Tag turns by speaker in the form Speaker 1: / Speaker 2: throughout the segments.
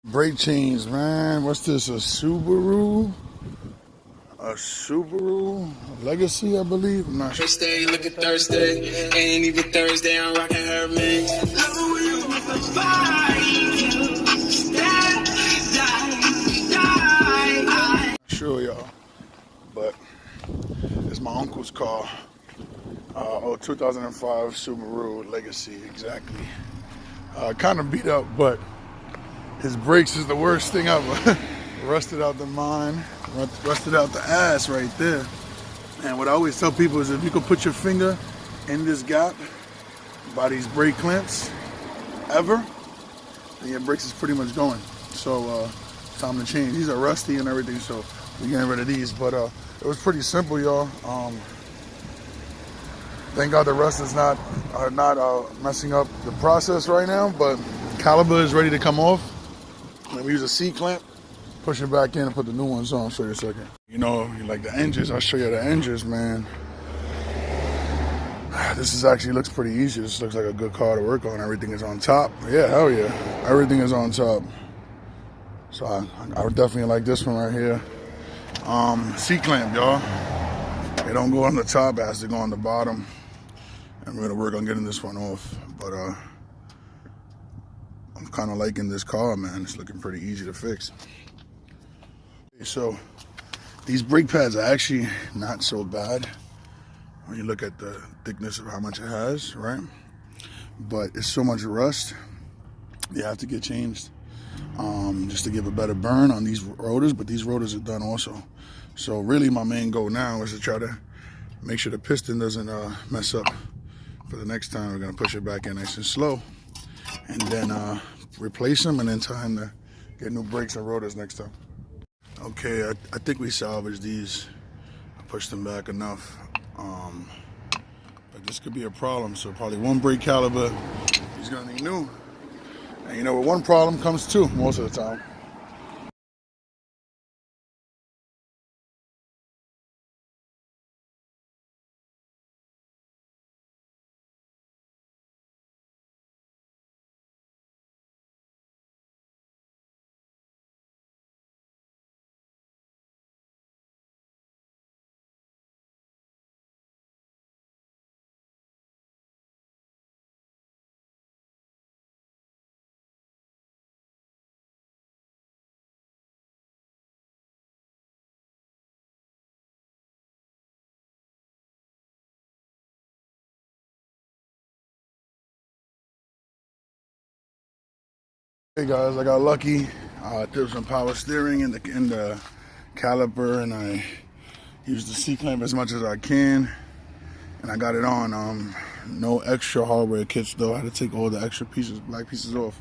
Speaker 1: Brake chains, man. What's this? A Subaru? A Subaru Legacy, I believe. I'm not sure.
Speaker 2: Thursday, look at Thursday. Ain't even Thursday, I'm rocking her mix.
Speaker 1: Sure, y'all. But it's my uncle's car. 2005 Subaru Legacy, exactly. Kind of beat up, but his brakes is the worst thing ever. Rusted out the mind, rusted out the ass right there. And what I always tell people is if you could put your finger in this gap by these brake clamps ever, then your brakes is pretty much going. So time to change. These are rusty and everything, so we're getting rid of these. But it was pretty simple, y'all. Thank God the rust is not messing up the process right now, but the caliper is ready to come off. And we use a C-clamp, push it back in and put the new ones on. I'll show you a second. You know, like the hinges, I'll show you the hinges, man. This is actually looks pretty easy. This looks like a good car to work on. Everything is on top. Yeah, hell yeah. Everything is on top. So I would definitely like this one right here. C-clamp, y'all. It don't go on the top, it has to go on the bottom. And we're gonna work on getting this one off. But I'm kind of liking this car, man. It's looking pretty easy to fix. So these brake pads are actually not so bad when you look at the thickness of how much it has, right? But it's so much rust, they have to get changed just to give a better burn on these rotors, but these rotors are done also. So really my main goal now is to try to make sure the piston doesn't mess up. For the next time, we're gonna push it back in nice and slow and then replace them and then time to get new brakes and rotors next time. Okay, I think we salvaged these. I pushed them back enough. But this could be a problem, so probably one brake caliber is gonna need new. And you know, with one problem comes two most of the time. Hey guys, I got lucky. I threw some power steering in the caliper, and I used the C-clamp as much as I can, and I got it on. No extra hardware kits though. I had to take all the extra pieces, black pieces off.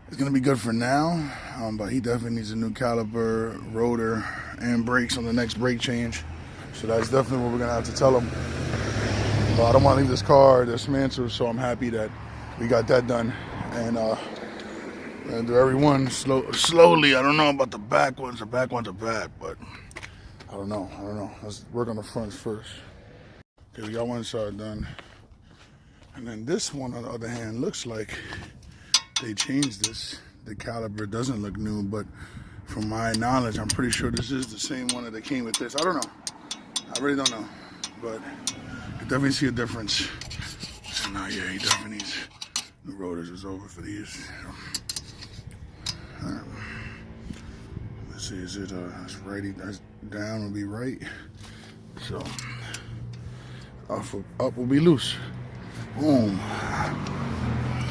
Speaker 1: It's gonna be good for now, but he definitely needs a new caliper, rotor, and brakes on the next brake change. So that's definitely what we're gonna have to tell him. But I don't want to leave this car dismantled, so I'm happy that we got that done. And do every one slowly. I don't know about the back ones. The back ones are bad, but I don't know. Let's work on the fronts first. Okay, we got one side done. And then this one, on the other hand, looks like they changed this. The caliper doesn't look new, but from my knowledge, I'm pretty sure this is the same one that came with this. I don't know. I really don't know. But you definitely see a difference. So now, yeah, he definitely needs new rotors. Is over for these. Let's see, is it that's righty, that's down will be right. So up will be loose. Boom.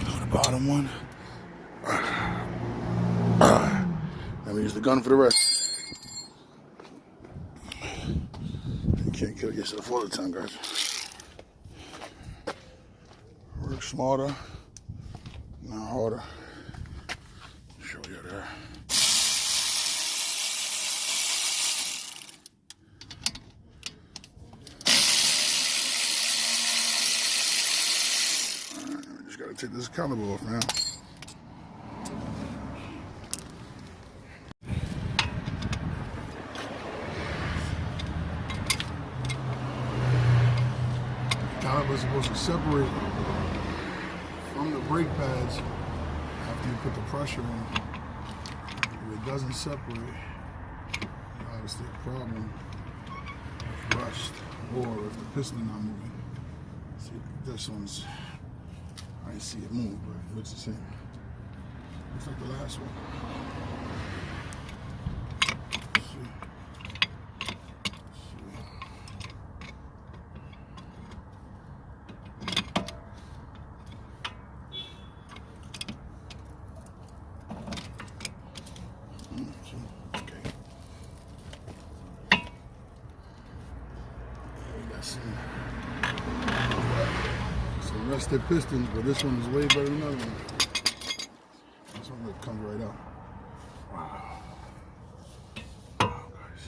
Speaker 1: Go to the bottom one. Let me use the gun for the rest. You can't kill yourself all the time, guys. Work smarter, not harder. Show you there. Alright, we just gotta take this caliper off now. Caliper is supposed to separate from the brake pads after put the pressure in. If it doesn't separate, obviously a problem with rust or if the piston not moving. See, this one's, I didn't see it move, but it looks the same. Looks like the last one. Let's see. Okay. Some rusted pistons, but this one is way better than the other one. This one that comes right out. Wow. Wow, guys.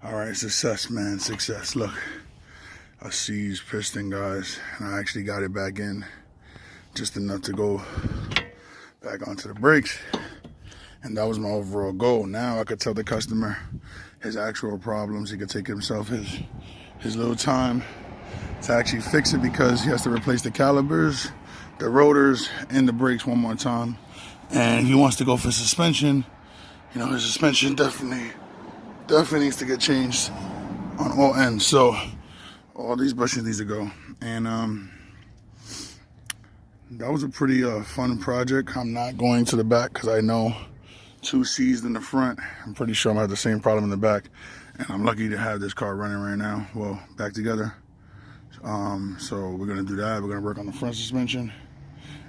Speaker 1: All right, success, man, success. Look, I seized piston, guys, and I actually got it back in just enough to go back onto the brakes. And that was my overall goal. Now I could tell the customer his actual problems. He could take himself his little time to actually fix it because he has to replace the calipers, the rotors, and the brakes one more time. And if he wants to go for suspension, you know, his suspension definitely needs to get changed on all ends. So all these bushings needs to go. And that was a pretty fun project. I'm not going to the back because I know 2 C's in the front. I'm pretty sure I'm gonna have the same problem in the back. And I'm lucky to have this car running right now. Well, back together. So we're gonna do that. We're gonna work on the front suspension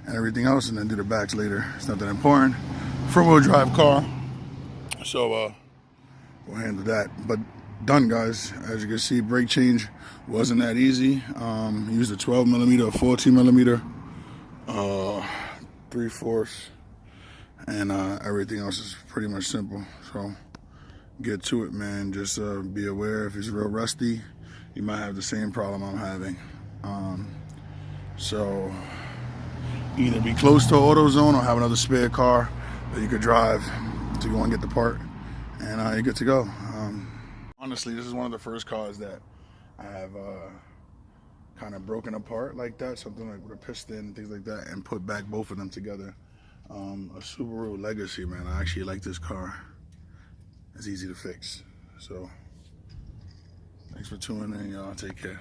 Speaker 1: and everything else and then do the backs later. It's not that important. Front wheel drive car. So we'll handle that. But done, guys. As you can see, brake change wasn't that easy. Used a 12 millimeter, a 14 millimeter, 3/4, and everything else is pretty much simple. So get to it, man. Just be aware if it's real rusty, you might have the same problem I'm having. So either be close to AutoZone or have another spare car that you could drive to go and get the part, and you're good to go. Honestly, this is one of the first cars that I have kind of broken apart like that, something like with a piston and things like that, and put back both of them together. A Subaru Legacy, man. I actually like this car. It's easy to fix. So thanks for tuning in, y'all. Take care.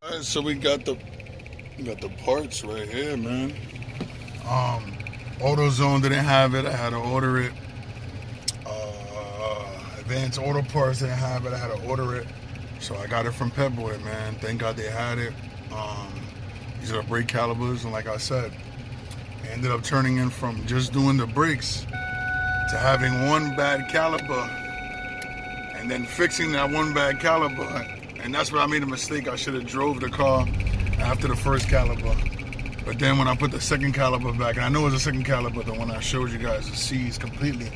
Speaker 1: All right, so we got the parts right here, man. AutoZone didn't have it. I had to order it. Advanced Auto Parts didn't have it. I had to order it. So I got it from Pep Boy, man. Thank God they had it. These are the brake calipers, and like I said, I ended up turning in from just doing the brakes to having one bad caliper and then fixing that one bad caliper. And that's where I made a mistake. I should have drove the car after the first caliper. But then when I put the second caliper back, and I know it was the second caliper, the one I showed you guys, the C's completely,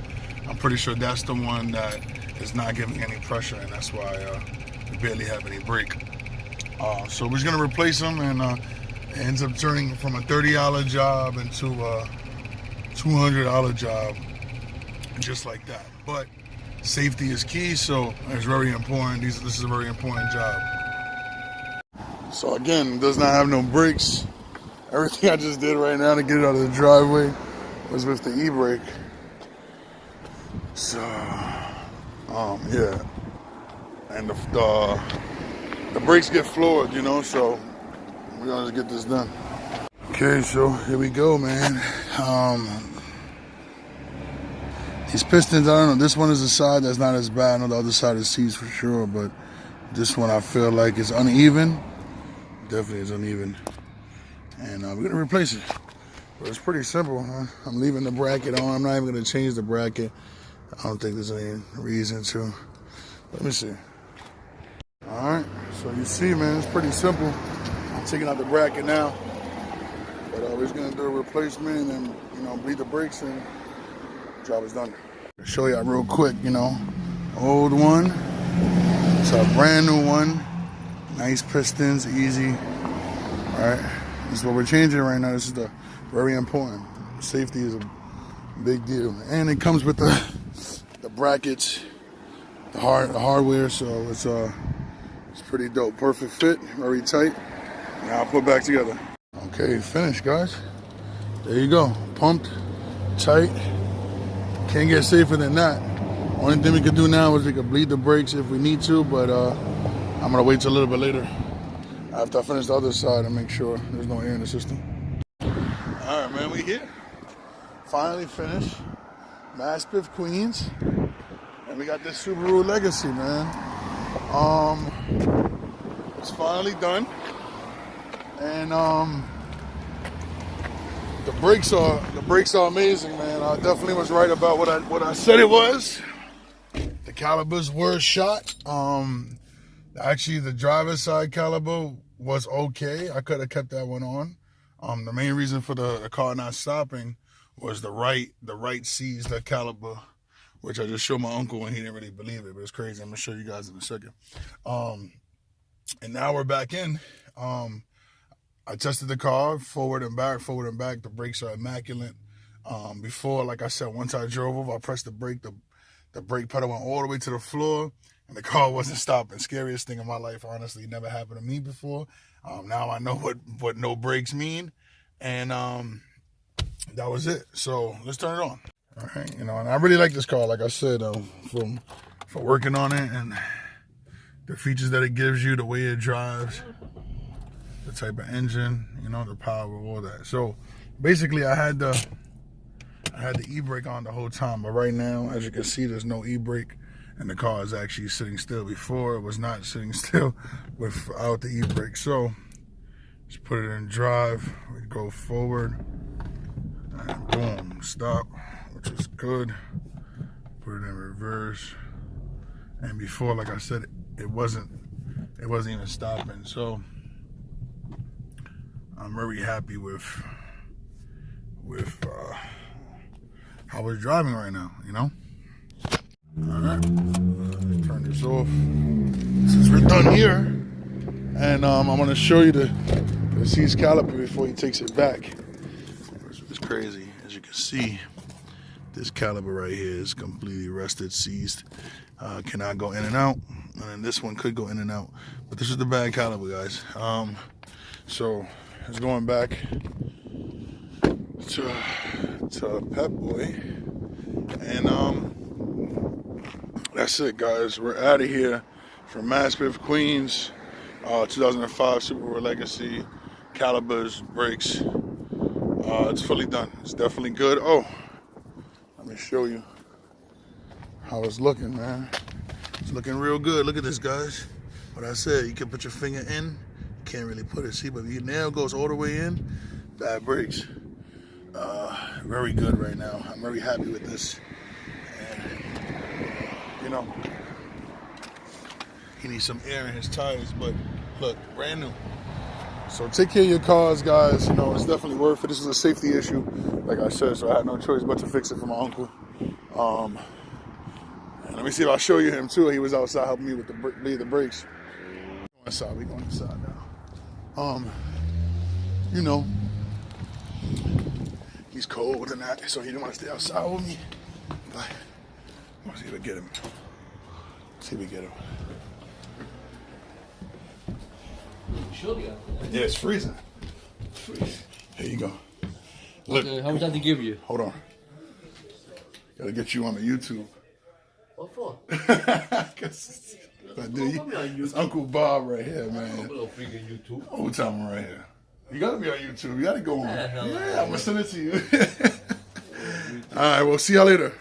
Speaker 1: I'm pretty sure that's the one that is not giving any pressure, and that's why we barely have any brake. So we're just gonna replace them, and it ends up turning from a $30 job into a $200 job, just like that. But safety is key, so it's very important. This is a very important job. So again, it does not have no brakes. Everything I just did right now to get it out of the driveway was with the e-brake. So, yeah. And the brakes get floored, you know, so we're gonna just get this done. Okay, so here we go, man. These pistons, I don't know, this one is a side that's not as bad. I know the other side is seized for sure, but this one I feel like is uneven. Definitely is uneven. And we're gonna replace it. But it's pretty simple, huh? I'm leaving the bracket on. I'm not even gonna change the bracket. I don't think there's any reason to. Let me see. All right, so you see, man, it's pretty simple. I'm taking out the bracket now. But we're just gonna do a replacement and then, you know, bleed the brakes and job is done. I'll show y'all real quick, you know, old one to a brand new one. Nice pistons, easy. All right, This is what we're changing right now. This is very important. Safety is a big deal, and it comes with the brackets, the hardware. So it's pretty dope. Perfect fit, very tight. Now I'll put back together. Okay, finished, guys. There you go. Pumped, tight. Can't get safer than that. Only thing we could do now is we could bleed the brakes if we need to, but I'm gonna wait till a little bit later after I finish the other side and make sure there's no air in the system. All right, man, we here. Finally finished. Maspeth, Queens, and we got this Subaru Legacy, man. It's finally done, and the brakes are amazing, man. I definitely was right about what I said it was. The calibers were shot. Actually, the driver's side caliber was okay. I could have kept that one on. The main reason for the car not stopping was the right sees the caliber, which I just showed my uncle and he didn't really believe it, but it's crazy. I'm gonna show you guys in a second. And now we're back in. I tested the car forward and back. The brakes are immaculate. Before, like I said, once I drove over, I pressed the brake, the brake pedal went all the way to the floor, and the car wasn't stopping. Scariest thing in my life, honestly. Never happened to me before. Now I know what no brakes mean, and that was it. So let's turn it on. All right, and I really like this car. Like I said, from working on it and the features that it gives you, the way it drives, the type of engine, the power, all that. So basically, I had the e-brake on the whole time, but right now, as you can see, there's no e-brake, and the car is actually sitting still. Before, it was not sitting still without the e-brake. So just put it in drive. We go forward, and boom, stop, which is good. Put it in reverse, and before, like I said, it wasn't even stopping. So I'm very happy with how we're driving right now, All right, turn this off. Since we're done here, and I'm gonna show you the seat's caliper before he takes it back. It's crazy, as you can see. This caliper right here is completely rusted, seized, cannot go in and out, and then this one could go in and out. But this is the bad caliper, guys. So it's going back to Pep Boy, and that's it, guys. We're out of here from Maspeth, Queens. 2005 Subaru Legacy, calibers, brakes. It's fully done. It's definitely good. Oh, let me show you how it's looking, man. It's looking real good. Look at this, guys. What I said, you can put your finger in. You can't really put it, see, but your nail goes all the way in. Bad brakes. Very good right now. I'm very happy with this. And, he needs some air in his tires, but look, brand new. So take care of your cars, guys. It's definitely worth it. This is a safety issue, like I said, so I had no choice but to fix it for my uncle. And let me see if I show you him too. He was outside helping me with the brakes. We're going inside now. He's cold and that, so he didn't want to stay outside with me. But let's see if we get him. Yeah, it's freezing. Here you go. Look.
Speaker 3: Okay, how much did they give you?
Speaker 1: Hold on. Gotta get you on the YouTube.
Speaker 3: What for?
Speaker 1: It's Uncle Bob right here, man.
Speaker 3: YouTube.
Speaker 1: Old timer right here. You gotta be on YouTube. You gotta go on. Yeah, I'm gonna send it to you. All right, we'll see y'all later.